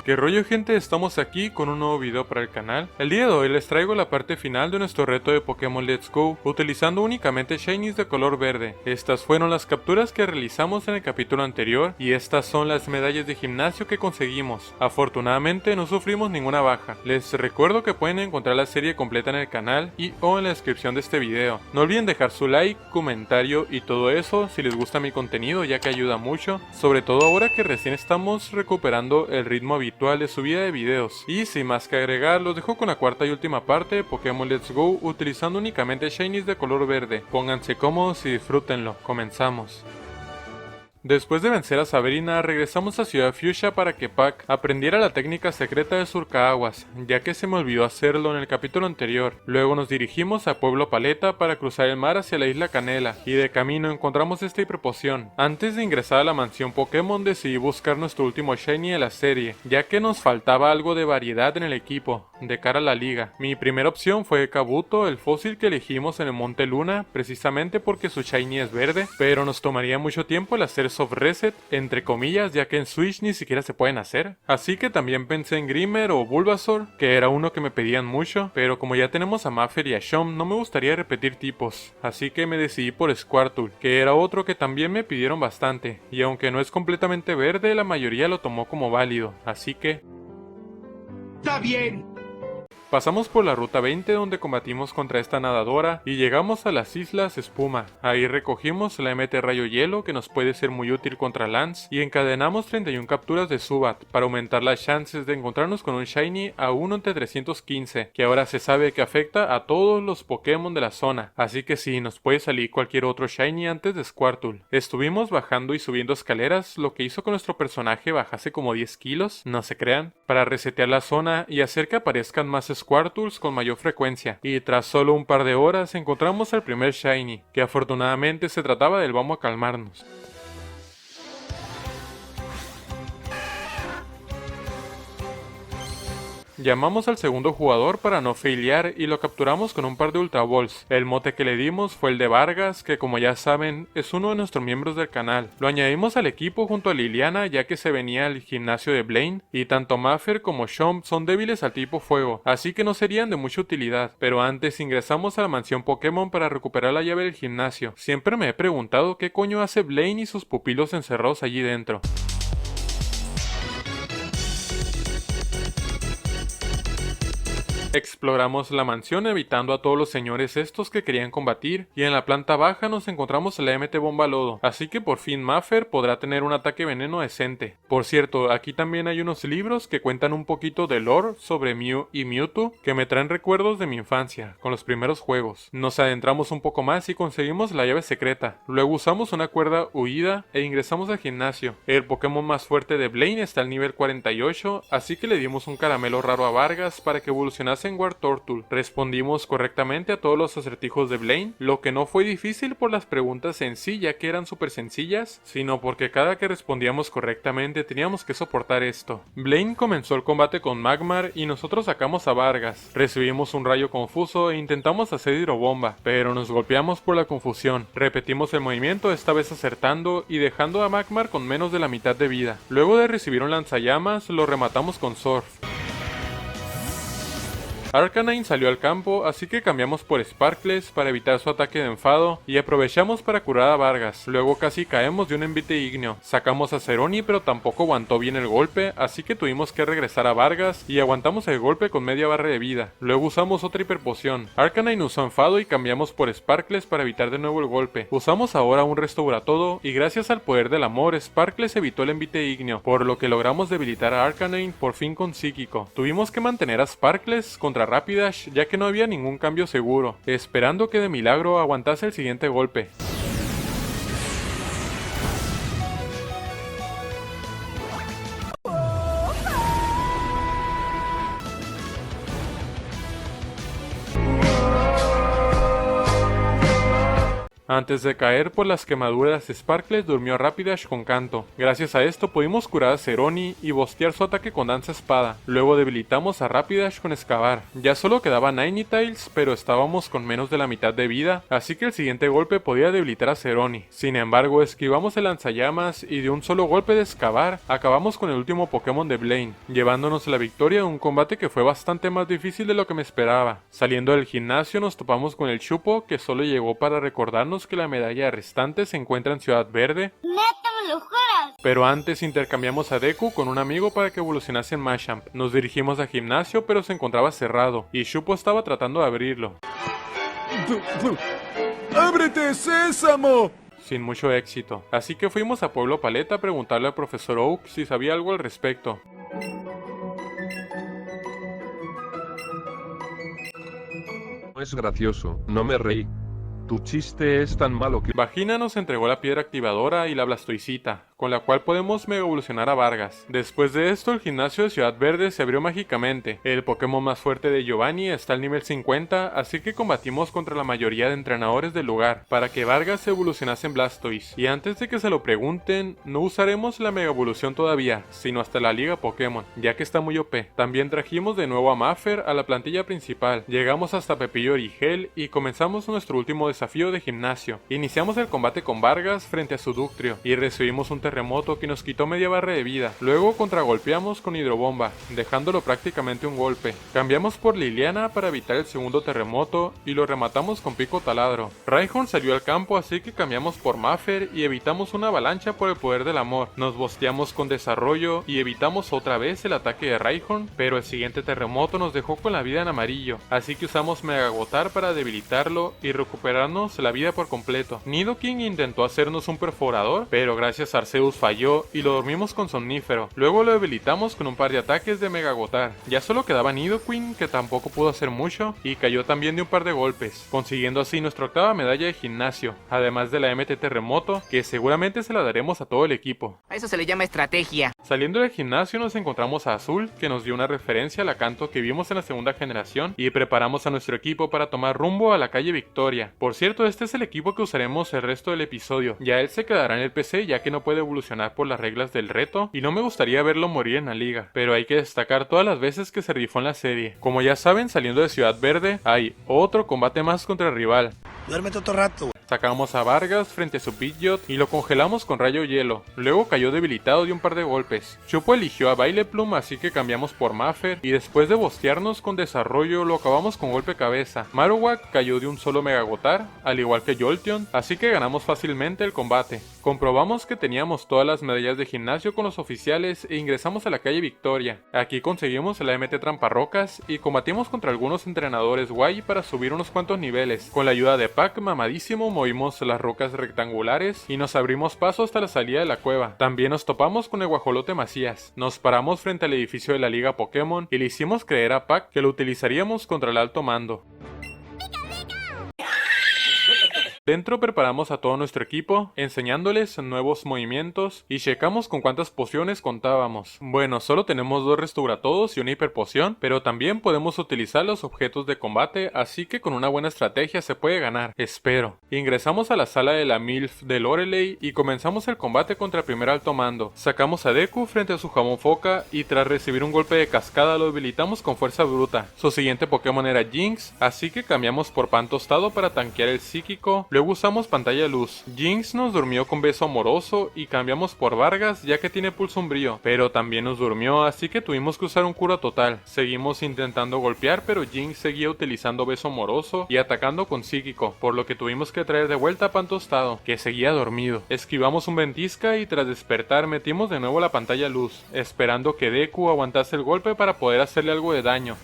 ¿Qué rollo, gente? Estamos aquí con un nuevo video para el canal. El día de hoy les traigo la parte final de nuestro reto de Pokémon Let's Go, utilizando únicamente Shinies de color verde. Estas fueron las capturas que realizamos en el capítulo anterior, y estas son las medallas de gimnasio que conseguimos. Afortunadamente no sufrimos ninguna baja. Les recuerdo que pueden encontrar la serie completa en el canal y o en la descripción de este video. No olviden dejar su like, comentario y todo eso si les gusta mi contenido, ya que ayuda mucho, sobre todo ahora que recién estamos recuperando el ritmo habitual de subida de videos. Y sin más que agregar, los dejo con la cuarta y última parte de Pokémon Let's Go, utilizando únicamente Shinies de color verde. Pónganse cómodos y disfrútenlo. Comenzamos. Después de vencer a Sabrina, regresamos a Ciudad Fuchsia para que Pac aprendiera la técnica secreta de surcaguas, ya que se me olvidó hacerlo en el capítulo anterior. Luego nos dirigimos a Pueblo Paleta para cruzar el mar hacia la isla Canela, y de camino encontramos esta hiperpoción. Antes de ingresar a la mansión Pokémon decidí buscar nuestro último Shiny de la serie, ya que nos faltaba algo de variedad en el equipo, de cara a la liga. Mi primera opción fue Kabuto, el fósil que elegimos en el Monte Luna, precisamente porque su Shiny es verde, pero nos tomaría mucho tiempo el hacer soft reset, entre comillas, ya que en Switch ni siquiera se pueden hacer. Así que también pensé en Grimer o Bulbasaur, que era uno que me pedían mucho, pero como ya tenemos a Maffer y a Chom, no me gustaría repetir tipos, así que me decidí por Squirtle, que era otro que también me pidieron bastante, y aunque no es completamente verde, la mayoría lo tomó como válido, así que... ¡Está bien! Pasamos por la ruta 20 donde combatimos contra esta nadadora y llegamos a las Islas Espuma. Ahí recogimos la MT Rayo Hielo, que nos puede ser muy útil contra Lance, y encadenamos 31 capturas de Zubat para aumentar las chances de encontrarnos con un Shiny a 1 entre 315, que ahora se sabe que afecta a todos los Pokémon de la zona, así que sí, nos puede salir cualquier otro Shiny antes de Squirtle. Estuvimos bajando y subiendo escaleras, lo que hizo que nuestro personaje bajase como 10 kilos, no se crean, para resetear la zona y hacer que aparezcan más Squirtles con mayor frecuencia, y tras solo un par de horas encontramos al primer Shiny, que afortunadamente se trataba del Vamos a Calmarnos. Llamamos al segundo jugador para no failear y lo capturamos con un par de Ultra Balls. El mote que le dimos fue el de Vargas, que como ya saben es uno de nuestros miembros del canal. Lo añadimos al equipo junto a Liliana, ya que se venía al gimnasio de Blaine, y tanto Maffer como Chom son débiles al tipo fuego, así que no serían de mucha utilidad. Pero antes ingresamos a la mansión Pokémon para recuperar la llave del gimnasio. Siempre me he preguntado qué coño hace Blaine y sus pupilos encerrados allí dentro. Exploramos la mansión evitando a todos los señores estos que querían combatir, y en la planta baja nos encontramos la MT Bomba Lodo, así que por fin Maffer podrá tener un ataque veneno decente. Por cierto, aquí también hay unos libros que cuentan un poquito de lore sobre Mew y Mewtwo que me traen recuerdos de mi infancia, con los primeros juegos. Nos adentramos un poco más y conseguimos la llave secreta, luego usamos una cuerda huida e ingresamos al gimnasio. El Pokémon más fuerte de Blaine está al nivel 48, así que le dimos un caramelo raro a Vargas para que evolucionase en Wartortle. Respondimos correctamente a todos los acertijos de Blaine, lo que no fue difícil por las preguntas en sí, ya que eran súper sencillas, sino porque cada que respondíamos correctamente teníamos que soportar esto. Blaine comenzó el combate con Magmar y nosotros sacamos a Vargas. Recibimos un rayo confuso e intentamos hacer hidrobomba, pero nos golpeamos por la confusión. Repetimos el movimiento, esta vez acertando y dejando a Magmar con menos de la mitad de vida. Luego de recibir un lanzallamas, lo rematamos con Surf. Arcanine salió al campo, así que cambiamos por Sparkles para evitar su ataque de enfado y aprovechamos para curar a Vargas. Luego casi caemos de un envite ígneo. Sacamos a Ceroni, pero tampoco aguantó bien el golpe, así que tuvimos que regresar a Vargas y aguantamos el golpe con media barra de vida. Luego usamos otra hiperpoción. Arcanine usó enfado y cambiamos por Sparkles para evitar de nuevo el golpe. Usamos ahora un Restauratodo y gracias al poder del amor, Sparkles evitó el envite ígneo, por lo que logramos debilitar a Arcanine por fin con Psíquico. Tuvimos que mantener a Sparkles contra Rapidash, ya que no había ningún cambio seguro, esperando que de milagro aguantase el siguiente golpe. Antes de caer por las quemaduras, Sparkles durmió a Rapidash con canto. Gracias a esto pudimos curar a Ceroni y bostear su ataque con danza espada. Luego debilitamos a Rapidash con excavar. Ya solo quedaba Ninetales, pero estábamos con menos de la mitad de vida, así que el siguiente golpe podía debilitar a Ceroni. Sin embargo, esquivamos el lanzallamas y de un solo golpe de excavar, acabamos con el último Pokémon de Blaine, llevándonos la victoria en un combate que fue bastante más difícil de lo que me esperaba. Saliendo del gimnasio nos topamos con el Chupo, que solo llegó para recordarnos que la medalla restante se encuentra en Ciudad Verde. ¡Neta, me lo juras! Pero antes intercambiamos a Deku con un amigo para que evolucionase en Machamp. Nos dirigimos al gimnasio, pero se encontraba cerrado, y Chupo estaba tratando de abrirlo. ¡Ábrete, Sésamo! Sin mucho éxito. Así que fuimos a Pueblo Paleta a preguntarle al profesor Oak si sabía algo al respecto. No es gracioso, no me reí. Tu chiste es tan malo que... Vagina nos entregó la piedra activadora y la Blastoisita, con la cual podemos mega evolucionar a Vargas. Después de esto, el gimnasio de Ciudad Verde se abrió mágicamente. El Pokémon más fuerte de Giovanni está al nivel 50, así que combatimos contra la mayoría de entrenadores del lugar, para que Vargas evolucionase en Blastoise. Y antes de que se lo pregunten, no usaremos la mega evolución todavía, sino hasta la liga Pokémon, ya que está muy OP. También trajimos de nuevo a Maffer a la plantilla principal, llegamos hasta Pepillo Origel y comenzamos nuestro último desafío de gimnasio. Iniciamos el combate con Vargas frente a su Ductrio, y recibimos un terremoto que nos quitó media barra de vida. Luego contragolpeamos con hidrobomba, dejándolo prácticamente un golpe. Cambiamos por Liliana para evitar el segundo terremoto y lo rematamos con pico taladro. Rhyhorn salió al campo, así que cambiamos por Maffer y evitamos una avalancha por el poder del amor. Nos bosteamos con desarrollo y evitamos otra vez el ataque de Rhyhorn, pero el siguiente terremoto nos dejó con la vida en amarillo, así que usamos Megagotar para debilitarlo y recuperarnos la vida por completo. Nidoking intentó hacernos un perforador, pero gracias a Arceus falló y lo dormimos con Somnífero. Luego lo debilitamos con un par de ataques de Megagotar. Ya solo quedaba Nidoqueen, que tampoco pudo hacer mucho, y cayó también de un par de golpes, consiguiendo así nuestra octava medalla de gimnasio, además de la MT Terremoto, que seguramente se la daremos a todo el equipo. A eso se le llama estrategia. Saliendo del gimnasio nos encontramos a Azul, que nos dio una referencia a la Kanto que vimos en la segunda generación, y preparamos a nuestro equipo para tomar rumbo a la calle Victoria. Por cierto, este es el equipo que usaremos el resto del episodio. Ya él se quedará en el PC ya que no puede evolucionar por las reglas del reto, y no me gustaría verlo morir en la liga, pero hay que destacar todas las veces que se rifó en la serie. Como ya saben, saliendo de Ciudad Verde, hay otro combate más contra el rival. Duérmete otro rato. Sacamos a Vargas frente a su Pidgeot y lo congelamos con rayo hielo. Luego cayó debilitado de un par de golpes. Chupo eligió a Vileplume, así que cambiamos por Maffer y después de bostearnos con desarrollo lo acabamos con golpe cabeza. Marowak cayó de un solo Megagotar, al igual que Jolteon, así que ganamos fácilmente el combate. Comprobamos que teníamos todas las medallas de gimnasio con los oficiales e ingresamos a la calle Victoria. Aquí conseguimos la MT Tramparrocas y combatimos contra algunos entrenadores guay para subir unos cuantos niveles. Con la ayuda de Pac mamadísimo movimos las rocas rectangulares y nos abrimos paso hasta la salida de la cueva. También nos topamos con el guajolote Macías. Nos paramos frente al edificio de la liga Pokémon y le hicimos creer a Pac que lo utilizaríamos contra el alto mando. Dentro preparamos a todo nuestro equipo, enseñándoles nuevos movimientos y checamos con cuántas pociones contábamos. Bueno, solo tenemos 2 restauratodos y una hiperpoción, pero también podemos utilizar los objetos de combate, así que con una buena estrategia se puede ganar, espero. Ingresamos a la sala de la MILF de Lorelei y comenzamos el combate contra el primer alto mando. Sacamos a Deku frente a su jamón foca y tras recibir un golpe de cascada lo debilitamos con fuerza bruta. Su siguiente Pokémon era Jinx, así que cambiamos por Pan Tostado para tanquear el psíquico. Luego usamos pantalla luz. Jinx nos durmió con beso amoroso y cambiamos por Vargas ya que tiene pulso umbrío, pero también nos durmió, así que tuvimos que usar un cura total. Seguimos intentando golpear, pero Jinx seguía utilizando beso amoroso y atacando con psíquico, por lo que tuvimos que traer de vuelta a Pan Tostado, que seguía dormido. Esquivamos un ventisca y tras despertar metimos de nuevo la pantalla luz, esperando que Deku aguantase el golpe para poder hacerle algo de daño.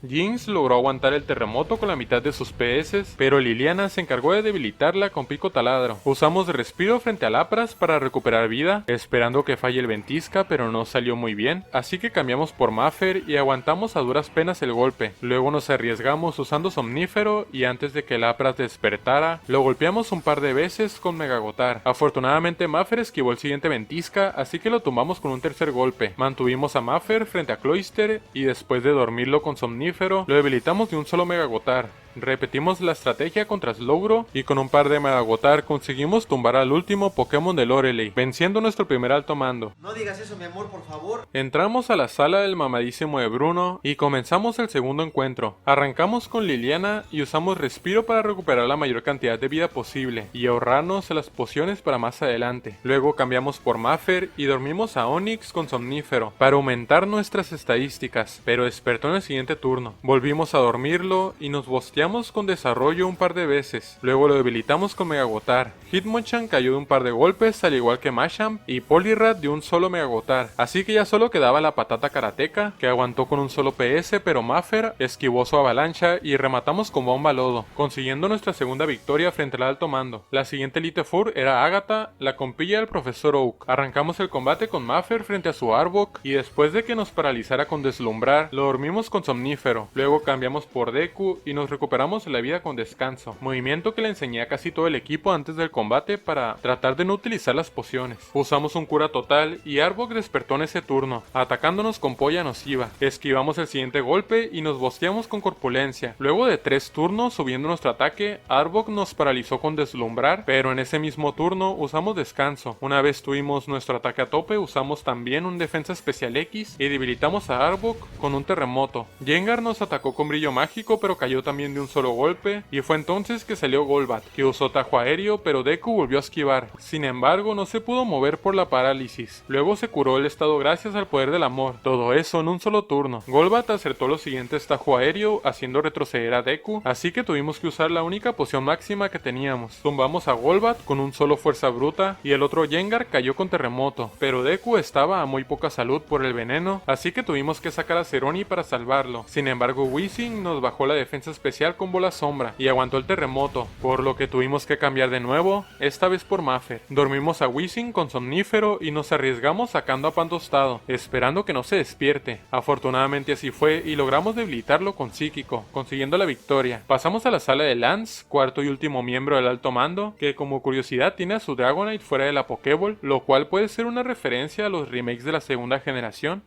Jinx logró aguantar el terremoto con la mitad de sus PS, pero Liliana se encargó de debilitarla con pico taladro. Usamos respiro frente a Lapras para recuperar vida, esperando que falle el ventisca, pero no salió muy bien, así que cambiamos por Maffer y aguantamos a duras penas el golpe. Luego nos arriesgamos usando Somnífero y antes de que Lapras despertara, lo golpeamos un par de veces con Megagotar. Afortunadamente Maffer esquivó el siguiente ventisca, así que lo tumbamos con un tercer golpe. Mantuvimos a Maffer frente a Cloyster y después de dormirlo con Somnífero, lo debilitamos de un solo Megagotar. Repetimos la estrategia contra Slowbro y con un par de Megagotar conseguimos tumbar al último Pokémon de Lorelei, venciendo nuestro primer alto mando. No digas eso, mi amor, por favor. Entramos a la sala del mamadísimo de Bruno y comenzamos el segundo encuentro. Arrancamos con Liliana y usamos respiro para recuperar la mayor cantidad de vida posible y ahorrarnos las pociones para más adelante. Luego cambiamos por Maffer y dormimos a Onix con Somnífero para aumentar nuestras estadísticas, pero despertó en el siguiente turno. Volvimos a dormirlo y nos bosteamos con Desarrollo un par de veces. Luego lo debilitamos con Megagotar. Hitmonchan cayó de un par de golpes al igual que Machamp y Poliwrath de un solo Megagotar, así que ya solo quedaba la patata karateka que aguantó con un solo PS, pero Maffer esquivó su avalancha y rematamos con bomba lodo, consiguiendo nuestra segunda victoria frente al alto mando. La siguiente Elite Four era Agatha, la compilla del Profesor Oak. Arrancamos el combate con Maffer frente a su Arbok y después de que nos paralizara con Deslumbrar, lo dormimos con Somnífero. Luego cambiamos por Deku y nos recuperamos la vida con Descanso, movimiento que le enseñé a casi todo el equipo antes del combate para tratar de no utilizar las pociones. Usamos un cura total y Arbok despertó en ese turno, atacándonos con polla nociva. Esquivamos el siguiente golpe y nos bosteamos con Corpulencia. Luego de 3 turnos subiendo nuestro ataque, Arbok nos paralizó con Deslumbrar, pero en ese mismo turno usamos Descanso. Una vez tuvimos nuestro ataque a tope, usamos también un defensa especial X y debilitamos a Arbok con un terremoto. Gengar nos atacó con brillo mágico, pero cayó también de un solo golpe, y fue entonces que salió Golbat, que usó tajo aéreo, pero Deku volvió a esquivar. Sin embargo, no se pudo mover por la parálisis. Luego se curó el estado gracias al poder del amor. Todo eso en un solo turno. Golbat acertó los siguientes tajo aéreo, haciendo retroceder a Deku, así que tuvimos que usar la única poción máxima que teníamos. Tumbamos a Golbat con un solo fuerza bruta, y el otro Gengar cayó con terremoto, pero Deku estaba a muy poca salud por el veneno, así que tuvimos que sacar a Ceroni para salvarlo. Sin embargo, Weezing nos bajó la defensa especial con bola sombra y aguantó el terremoto, por lo que tuvimos que cambiar de nuevo, esta vez por Maffer. Dormimos a Weezing con Somnífero y nos arriesgamos sacando a Pan Tostado, esperando que no se despierte. Afortunadamente así fue y logramos debilitarlo con Psíquico, consiguiendo la victoria. Pasamos a la sala de Lance, cuarto y último miembro del alto mando, que como curiosidad tiene a su Dragonite fuera de la Pokéball, lo cual puede ser una referencia a los remakes de la segunda generación.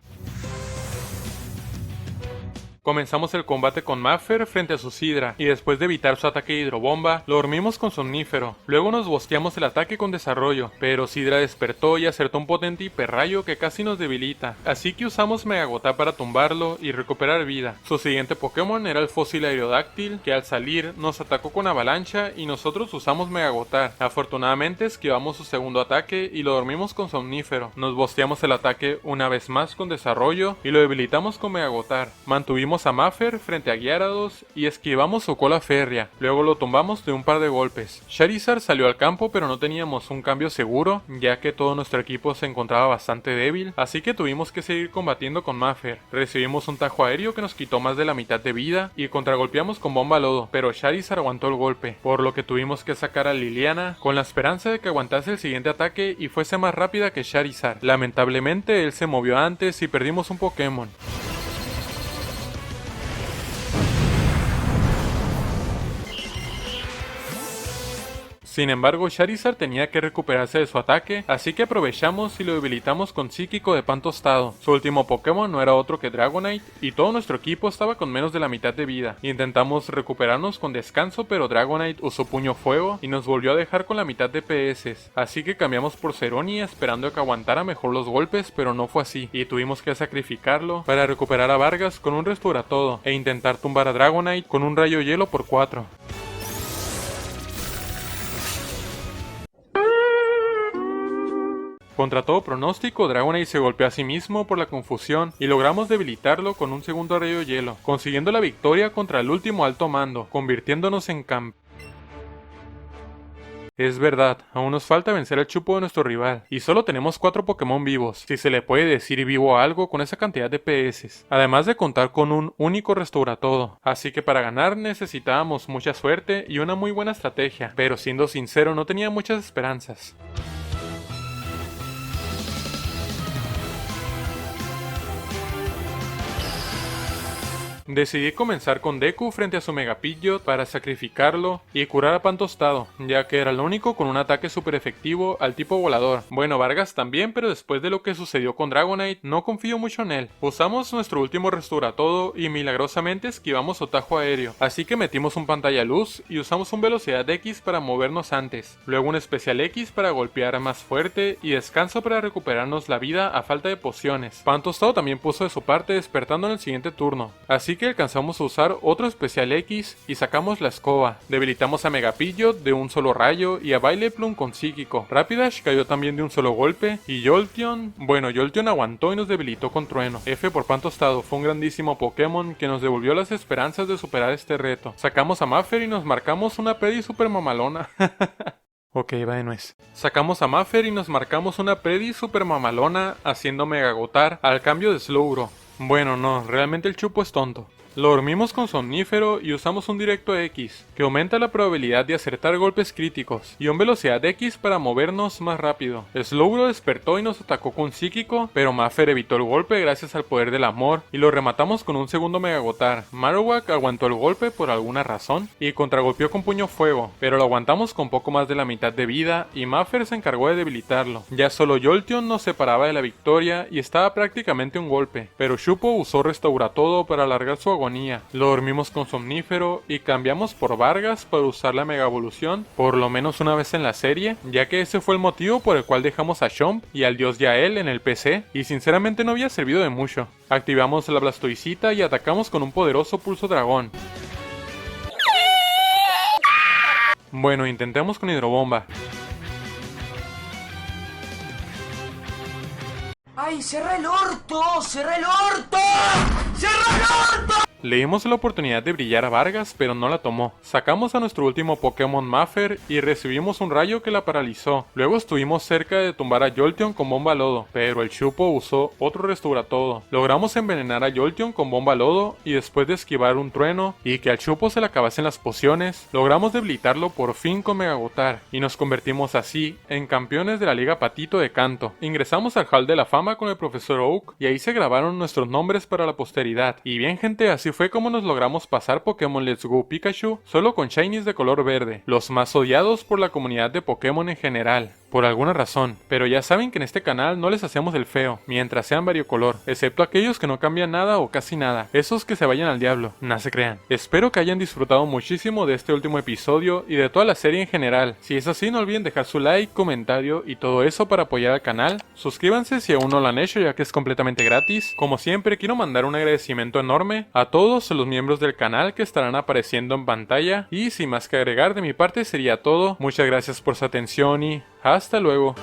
Comenzamos el combate con Maffer frente a su Sidra, y después de evitar su ataque de hidrobomba, lo dormimos con Somnífero. Luego nos bosteamos el ataque con Desarrollo, pero Sidra despertó y acertó un potente hiperrayo que casi nos debilita, así que usamos Megagotar para tumbarlo y recuperar vida. Su siguiente Pokémon era el fósil Aerodáctil, que al salir nos atacó con avalancha y nosotros usamos Megagotar. Afortunadamente esquivamos su segundo ataque y lo dormimos con Somnífero. Nos bosteamos el ataque una vez más con Desarrollo y lo debilitamos con Megagotar. Mantuvimos a Maffer frente a Gyarados y esquivamos su cola férrea, luego lo tumbamos de un par de golpes. Charizard salió al campo, pero no teníamos un cambio seguro, ya que todo nuestro equipo se encontraba bastante débil, así que tuvimos que seguir combatiendo con Maffer. Recibimos un tajo aéreo que nos quitó más de la mitad de vida y contragolpeamos con bomba lodo, pero Charizard aguantó el golpe, por lo que tuvimos que sacar a Liliana con la esperanza de que aguantase el siguiente ataque y fuese más rápida que Charizard. Lamentablemente él se movió antes y perdimos un Pokémon. Sin embargo, Charizard tenía que recuperarse de su ataque, así que aprovechamos y lo debilitamos con Psíquico de Pan Tostado. Su último Pokémon no era otro que Dragonite, y todo nuestro equipo estaba con menos de la mitad de vida. Intentamos recuperarnos con Descanso, pero Dragonite usó Puño Fuego y nos volvió a dejar con la mitad de PS, así que cambiamos por Ceroni esperando que aguantara mejor los golpes, pero no fue así, y tuvimos que sacrificarlo para recuperar a Vargas con un Restauratodo e intentar tumbar a Dragonite con un Rayo Hielo por 4. Contra todo pronóstico, Dragonite se golpeó a sí mismo por la confusión y logramos debilitarlo con un segundo rayo hielo, consiguiendo la victoria contra el último alto mando, convirtiéndonos en campeón. Es verdad, aún nos falta vencer al Chupo de nuestro rival, y solo tenemos 4 Pokémon vivos, si se le puede decir vivo a algo con esa cantidad de PS, además de contar con un único Restauratodo, así que para ganar necesitábamos mucha suerte y una muy buena estrategia, pero siendo sincero no tenía muchas esperanzas. Decidí comenzar con Deku frente a su Mega Pidgeot para sacrificarlo y curar a Pan Tostado, ya que era el único con un ataque super efectivo al tipo volador. Bueno, Vargas también, pero después de lo que sucedió con Dragonite, no confío mucho en él. Usamos nuestro último Restauratodo y milagrosamente esquivamos su tajo aéreo, así que metimos un pantalla luz y usamos un velocidad X para movernos antes, luego un especial X para golpear más fuerte y descanso para recuperarnos la vida a falta de pociones. Pan Tostado también puso de su parte despertando en el siguiente turno, así que alcanzamos a usar otro especial X y sacamos la escoba. Debilitamos a Mega Pidgeot de un solo rayo y a Vileplume con psíquico. Rapidash cayó también de un solo golpe y Jolteon, bueno, Jolteon aguantó y nos debilitó con trueno. F por Pan Tostado, fue un grandísimo Pokémon que nos devolvió las esperanzas de superar este reto. Sacamos a Maffer y nos marcamos una Predi super mamalona. Ok, va de nuez. Sacamos a Maffer y nos marcamos una Predi super mamalona haciendo Mega Agotar al cambio de Slowbro. Bueno, no, realmente el Chupo es tonto. Lo dormimos con Somnífero y usamos un Directo X, que aumenta la probabilidad de acertar golpes críticos, y un Velocidad X para movernos más rápido. Slowbro despertó y nos atacó con Psíquico, pero Maffer evitó el golpe gracias al poder del amor, y lo rematamos con un segundo Mega Agotar. Marowak aguantó el golpe por alguna razón, y contragolpeó con Puño Fuego, pero lo aguantamos con poco más de la mitad de vida, y Maffer se encargó de debilitarlo. Ya solo Jolteon nos separaba de la victoria, y estaba prácticamente un golpe, pero Chupo usó Restauratodo para alargar su agonía. Lo dormimos con Somnífero y cambiamos por Vargas para usar la Mega Evolución por lo menos una vez en la serie, ya que ese fue el motivo por el cual dejamos a Chomp y al dios Yael en el PC y sinceramente no había servido de mucho. Activamos la Blastoisita y atacamos con un poderoso Pulso Dragón. Bueno, intentemos con Hidrobomba. ¡Ay, cerra el orto! ¡Cerra el orto! ¡Cerra el orto! Le dimos la oportunidad de brillar a Vargas, pero no la tomó. Sacamos a nuestro último Pokémon Maffer y recibimos un rayo que la paralizó. Luego estuvimos cerca de tumbar a Jolteon con Bomba Lodo, pero el Chupo usó otro Restauratodo. Logramos envenenar a Jolteon con Bomba Lodo y después de esquivar un trueno y que al Chupo se le acabasen las pociones, logramos debilitarlo por fin con Mega Agotar y nos convertimos así en campeones de la Liga Patito de Kanto. Ingresamos al Hall de la Fama con el Profesor Oak y ahí se grabaron nuestros nombres para la posteridad. Y bien, gente, así fue como nos logramos pasar Pokémon Let's Go Pikachu solo con shinies de color verde, los más odiados por la comunidad de Pokémon en general, por alguna razón, pero ya saben que en este canal no les hacemos el feo, mientras sean variocolor, excepto aquellos que no cambian nada o casi nada, esos que se vayan al diablo, no se crean. Espero que hayan disfrutado muchísimo de este último episodio y de toda la serie en general. Si es así, no olviden dejar su like, comentario y todo eso para apoyar al canal. Suscríbanse si aún no lo han hecho, ya que es completamente gratis. Como siempre, quiero mandar un agradecimiento enorme a todos los miembros del canal que estarán apareciendo en pantalla, y sin más que agregar de mi parte sería todo. Muchas gracias por su atención y hasta luego.